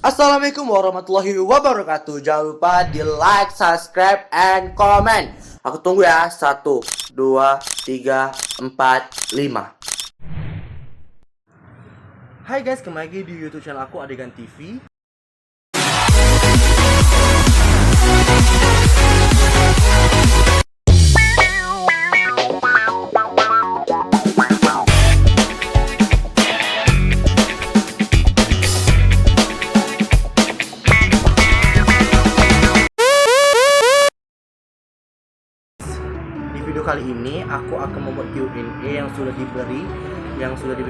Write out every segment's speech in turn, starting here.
Assalamualaikum warahmatullahi wabarakatuh. Jangan lupa di like, subscribe, and comment. Aku tunggu ya. 1, 2, 3, 4, 5. Hai guys, kembali lagi di YouTube channel aku Adegan TV. Di video kali ini aku akan membuat Q&A yang sudah diberi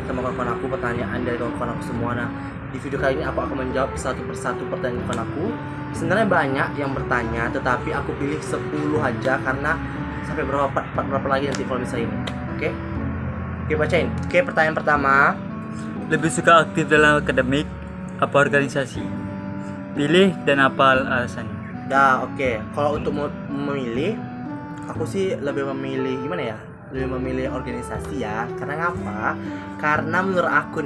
sama kawan aku, pertanyaan dari kawan aku semua. Nah, di video kali ini aku akan menjawab satu persatu pertanyaan kawan aku. Sebenarnya banyak yang bertanya, tetapi aku pilih 10 aja karena sampai berapa lagi nanti kalau misalnya ini. Oke? Oke, bacain. Oke, pertanyaan pertama. Lebih suka aktif dalam akademik apa organisasi? Pilih dan apa alasannya? Nah, oke. Kalau untuk memilih, aku sih lebih memilih gimana ya? Lebih memilih organisasi ya. Karena ngapa? Karena menurut aku,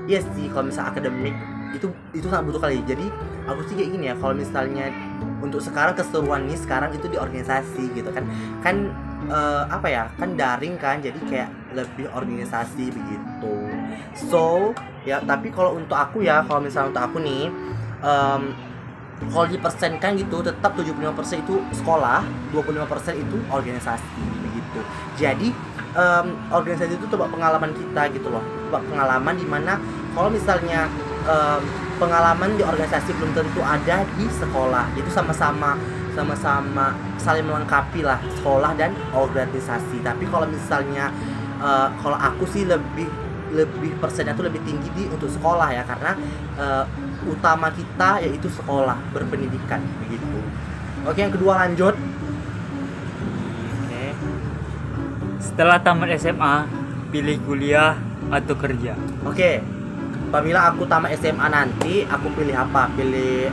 iya sih kalau misalnya akademik itu sangat butuh kali. Jadi aku sih kayak gini ya. Kalau misalnya untuk sekarang keseruan nih sekarang itu di organisasi gitu kan. Kan kan daring kan, jadi kayak lebih organisasi begitu. So ya, tapi kalau untuk aku ya, kalau misalnya untuk aku nih, kalau dipersenkan gitu tetap 75% itu sekolah, 25% itu organisasi begitu. Jadi organisasi itu coba pengalaman kita gitu loh, coba pengalaman dimana kalau misalnya pengalaman di organisasi belum tentu ada di sekolah. Itu sama-sama saling melengkapi lah, sekolah dan organisasi. Tapi kalau misalnya kalau aku sih lebih persennya tuh lebih tinggi untuk sekolah ya, karena utama kita yaitu sekolah, berpendidikan begitu. Oke, yang kedua lanjut. Oke. Setelah tamat SMA, pilih kuliah atau kerja? Oke. Apabila aku tamat SMA nanti, aku pilih apa? Pilih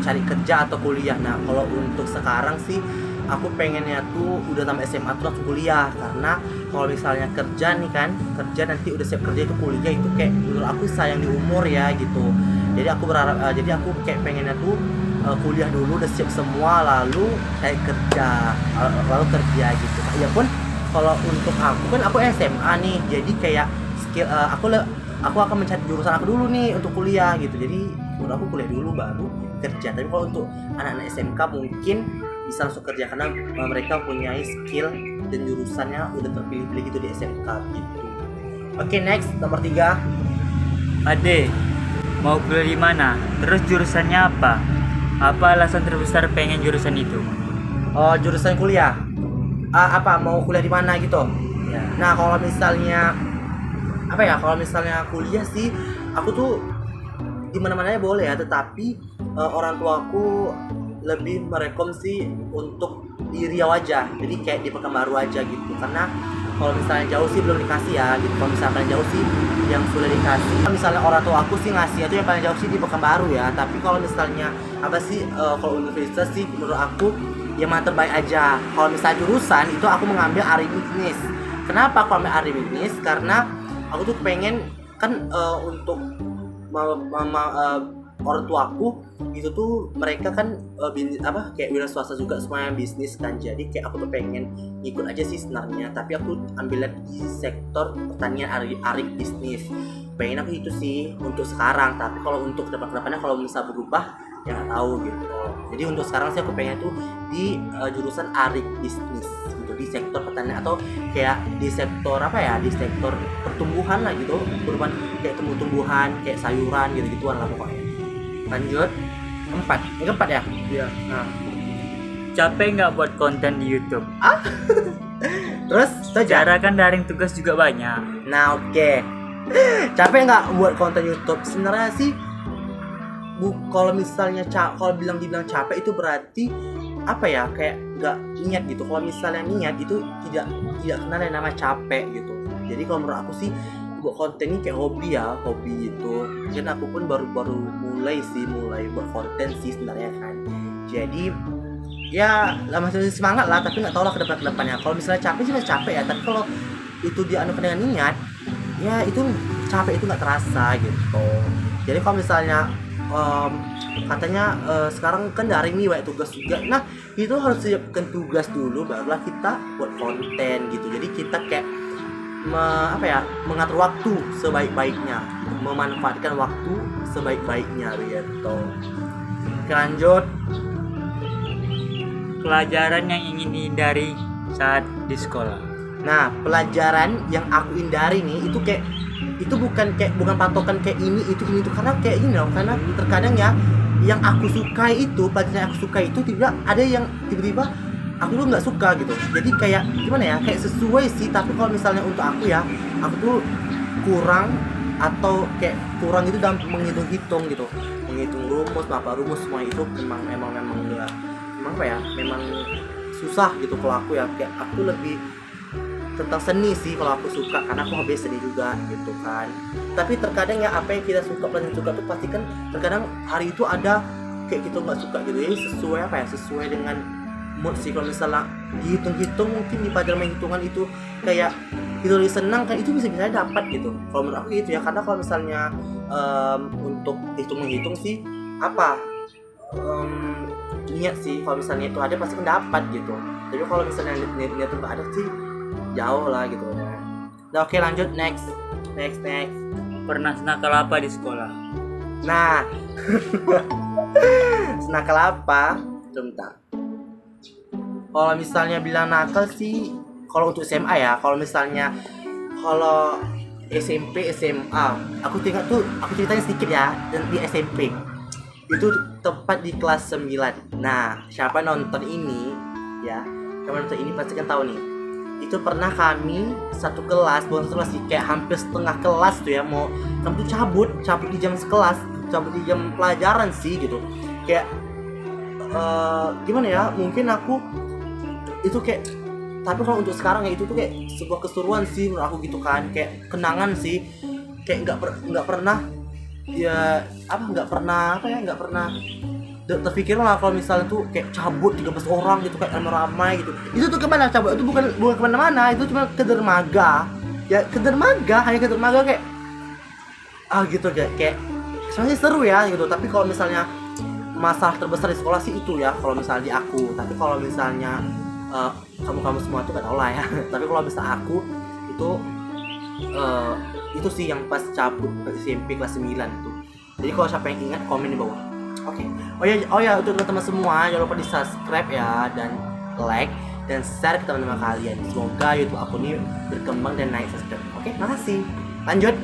cari kerja atau kuliah. Nah, kalau untuk sekarang sih aku pengennya tuh udah tamat SMA tuh langsung kuliah, karena kalau misalnya kerja nih kan, kerja nanti udah siap kerja itu kuliah itu kayak menurut aku sayang di umur ya gitu. Jadi aku berharap kayak pengennya tuh kuliah dulu udah siap semua lalu kayak kerja gitu. Ya pun kalau untuk aku kan aku SMA nih, jadi kayak skill aku akan mencari jurusan aku dulu nih untuk kuliah gitu. Jadi menurut aku kuliah dulu baru kerja. Tapi kalau untuk anak-anak SMK mungkin bisa langsung kerja karena mereka punya skill dan jurusannya udah terpilih-pilih gitu di SMK gitu. Oke, next nomor 3. Ade, mau kuliah di mana? Terus jurusannya apa? Apa alasan terbesar pengen jurusan itu? Oh, jurusan kuliah. Mau kuliah di mana gitu? Ya. Nah, kalau misalnya kalau misalnya kuliah sih aku tuh di mana-mana boleh ya, tetapi orang tuaku lebih merekom sih untuk di Riau aja, jadi kayak di Pekanbaru aja gitu. Karena kalau misalnya jauh sih belum dikasih ya gitu. Kalau misalnya jauh sih yang sudah dikasih, misalnya orang tua aku sih ngasih itu yang paling jauh sih di Pekanbaru ya. Tapi kalau misalnya kalau universitas sih menurut aku yang mana terbaik aja. Kalau misalnya jurusan itu aku mengambil Ari Bisnis. Kenapa aku ambil Ari Bisnis? Karena aku tuh pengen kan untuk orang tuaku itu tuh mereka kan kayak wira swasta juga, semuanya bisnis kan. Jadi kayak aku tuh pengen ngikut aja sih sebenarnya, tapi aku ambilnya di sektor pertanian Ari Bisnis. Pengen aku itu sih untuk sekarang, tapi kalau untuk kedepannya kalau misalnya berubah ya nggak tahu gitu. Jadi untuk sekarang sih aku pengen tuh di jurusan Ari Bisnis gitu, di sektor pertanian atau kayak di sektor di sektor pertumbuhan lah gitu, perubahan kayak tumbuhan kayak sayuran gitu-gituan lah pokoknya. Lanjut. 4. Ini 4 ya? Iya. Nah. Capek nggak buat konten di YouTube? Terus Secara kan daring tugas juga banyak. Nah, oke. Capek nggak buat konten YouTube? Sebenarnya sih kalau misalnya kalau dibilang capek itu berarti kayak nggak niat gitu. Kalau misalnya niat itu tidak kenal yang nama capek gitu. Jadi kalau menurut aku sih buat konten ini kayak hobi gitu. Dan aku pun baru mulai buat konten sih sebenarnya kan. Jadi ya masih semangat lah, tapi nggak tahu lah kedepannya. Kalau misalnya capek sih masih capek ya, tapi kalau itu dianukan dengan niat ya itu capek itu nggak terasa gitu. Jadi kalau misalnya katanya sekarang kan daring nih banyak tugas juga. Nah itu harus siapkan tugas dulu barulah kita buat konten gitu. Jadi kita kayak mengatur waktu sebaik-baiknya, memanfaatkan waktu sebaik-baiknya gitu. Oke, lanjut. Pelajaran yang ingin dihindari saat di sekolah. Nah, pelajaran yang aku hindari nih itu kayak itu bukan patokan kayak ini itu karena kayak ini loh, karena terkadang ya yang aku sukai itu pelajaran yang aku suka itu tiba-tiba ada yang tiba-tiba aku tuh nggak suka gitu. Jadi kayak gimana ya, kayak sesuai sih, tapi kalau misalnya untuk aku ya, aku tuh kurang itu dalam menghitung gitu, menghitung rumus semua itu memang ya memang susah gitu kalau aku ya. Kayak aku lebih tentang seni sih kalau aku suka, karena aku hobi seni juga gitu kan. Tapi terkadang ya apa yang kita suka, pelajaran suka tuh pasti kan terkadang hari itu ada kayak kita nggak suka gitu. Jadi sesuai dengan mood sih. Kalau misalnya dihitung-hitung mungkin di pelajaran hitungan itu kayak itu lebih senang kan, itu bisa dapat gitu kalau menurut aku gitu ya. Karena kalau misalnya untuk menghitung sih niat sih, kalau misalnya itu ada pasti kan dapat gitu. Tapi kalau misalnya niat itu nggak ada sih jauh lah gitu. Nah, oke, lanjut next. Pernah nakal apa di sekolah? Nah senakal apa? Bentar. Kalau misalnya bilang nakal sih, kalau untuk SMA ya, kalau SMP, SMA, aku ceritain sedikit ya. Dan di SMP itu tepat di kelas 9. Nah, siapa nonton ini ya, pasti kan tahu nih. Itu pernah kami satu kelas, bukan satu kelas sih, kayak hampir setengah kelas tuh ya, mau kami tuh cabut di jam sekelas, cabut di jam pelajaran sih gitu. Kayak gimana ya, mungkin aku itu kayak, tapi kalau untuk sekarang ya itu tuh kayak sebuah keseruan sih menurut aku gitu kan, kayak kenangan sih. Kayak nggak pernah terpikir lah kalau misalnya tuh kayak cabut 13 orang gitu, kayak ramai-ramai gitu. Itu tuh kemana cabut? Itu bukan kemana-mana, itu cuma ke dermaga ya, hanya ke dermaga kayak gitu, kayak sebenarnya seru ya gitu. Tapi kalau misalnya masalah terbesar di sekolah sih itu ya, kalau misalnya di aku. Tapi kalau misalnya kamu semua tuh kan tahu lah ya. Tapi kalau misalnya aku itu sih yang pas cabut ke SMP kelas 9 itu. Jadi kalau siapa yang ingat komen di bawah. Oke. Oh ya untuk teman-teman semua jangan lupa di subscribe ya, dan like dan share ke teman-teman kalian. Semoga YouTube aku ini berkembang dan naik subscribe. Oke, makasih. Lanjut.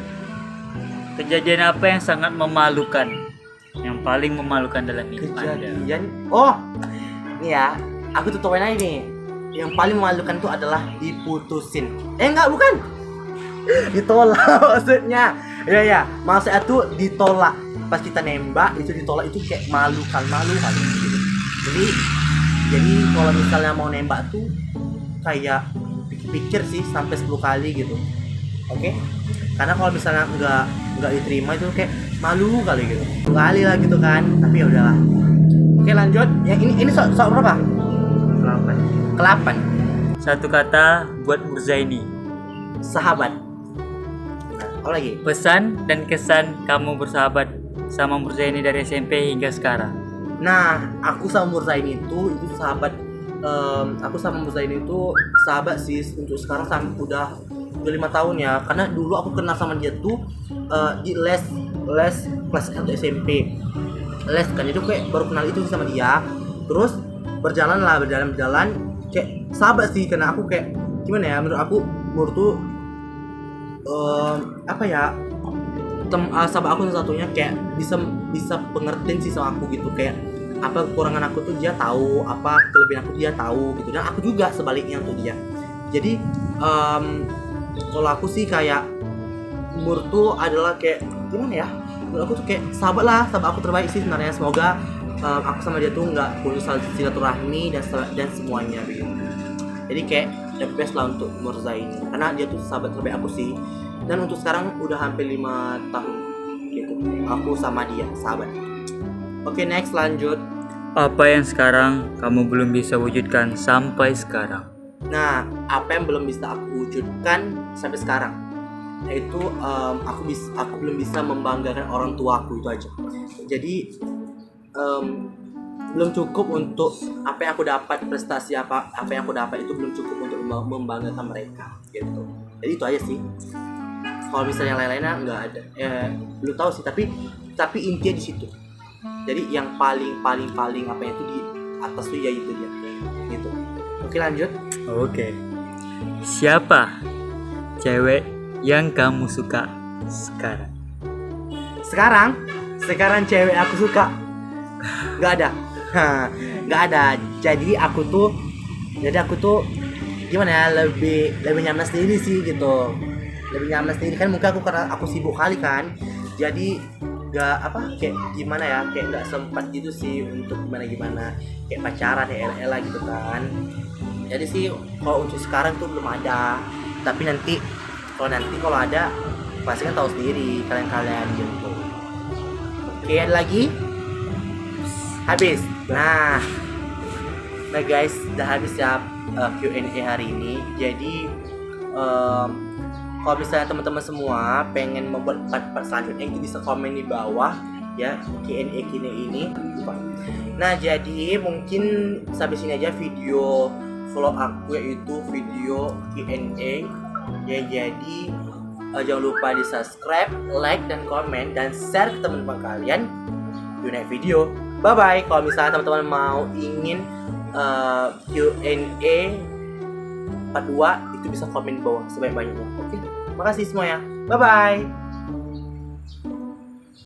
Kejadian apa yang sangat memalukan? Yang paling memalukan dalam hidup Anda? Oh, ini ya, aku tutupin aja nih. Yang paling memalukan itu adalah diputusin. Enggak, bukan. Ditolak maksudnya. Ya, maksudnya tuh ditolak. Pas kita nembak itu ditolak, itu kayak malu kali gitu. Jadi kalau misalnya mau nembak tuh kayak pikir-pikir sih sampai 10 kali gitu. Oke? Karena kalau misalnya nggak diterima itu kayak malu kali gitu. Kali lah gitu kan. Tapi ya udahlah. Oke, lanjut. Yang ini soal berapa? 8. Satu kata buat Murzaini. Sahabat. Nah, apa lagi? Pesan dan kesan kamu bersahabat sama Murzaini dari SMP hingga sekarang. Nah, aku sama Murzaini itu sahabat. Aku sama Murzaini itu sahabat sih untuk sekarang udah 5 tahun ya. Karena dulu aku kenal sama dia tuh di les kelas 1 SMP. Les kan, itu kayak baru kenal itu sama dia. Terus berjalan kayak sahabat sih, karena aku kayak gimana ya, menurut tuh sahabat aku satunya kayak bisa pengertian sih sama aku gitu. Kayak apa kekurangan aku tuh dia tahu, apa kelebihan aku dia tahu gitu, dan aku juga sebaliknya untuk dia. Jadi kalau aku sih kayak menurut tuh adalah kayak gimana ya, menurut aku tuh kayak sahabat aku terbaik sih sebenarnya. Semoga aku sama dia tuh nggak putus silaturahmi dan semuanya gitu. Jadi kayak the best lah untuk Murzaini, karena dia tuh sahabat terbaik aku sih. Dan untuk sekarang udah hampir 5 tahun gitu aku sama dia sahabat. Oke, next, lanjut. Apa yang sekarang kamu belum bisa wujudkan sampai sekarang? Nah, apa yang belum bisa aku wujudkan sampai sekarang? yaitu aku belum bisa membanggakan orang tuaku, itu aja. Jadi belum cukup untuk apa yang aku dapat, prestasi apa yang aku dapat itu belum cukup untuk membanggakan mereka gitu. Jadi itu aja sih. Kalau misalnya yang lain-lainnya nggak ada, belum tahu sih, tapi intinya di situ. Jadi yang paling apa itu di atas tuh ya itu dia gitu. Oke, lanjut. Oke. Siapa cewek yang kamu suka sekarang? Sekarang cewek aku suka nggak ada. Nggak ada. Jadi aku tuh gimana ya, lebih nyaman sendiri sih gitu. Lebih nyaman sendiri kan, mungkin karena aku sibuk kali kan. Jadi nggak kayak gimana ya, kayak nggak sempat gitu sih untuk gimana kayak pacaran ya, elah gitu kan. Jadi sih kalau untuk sekarang tuh belum ada, tapi nanti kalau ada pasti kan tahu sendiri kalian gitu. Oke, ada lagi? Habis. Nah guys, udah habis ya Q&A hari ini. Jadi kalau misalnya teman-teman semua pengen membuat part selanjutnya, itu bisa komen di bawah ya, Q&A ini. Nah, jadi mungkin sampai sini aja video vlog aku, yaitu video Q&A ya. Jadi jangan lupa di subscribe, like, dan komen, dan share ke teman-teman kalian di next video. Bye bye. Kalau misalnya teman-teman mau ingin Q&A part 2, itu bisa komen di bawah sebanyak-banyaknya. Oke, makasih semuanya. Bye bye.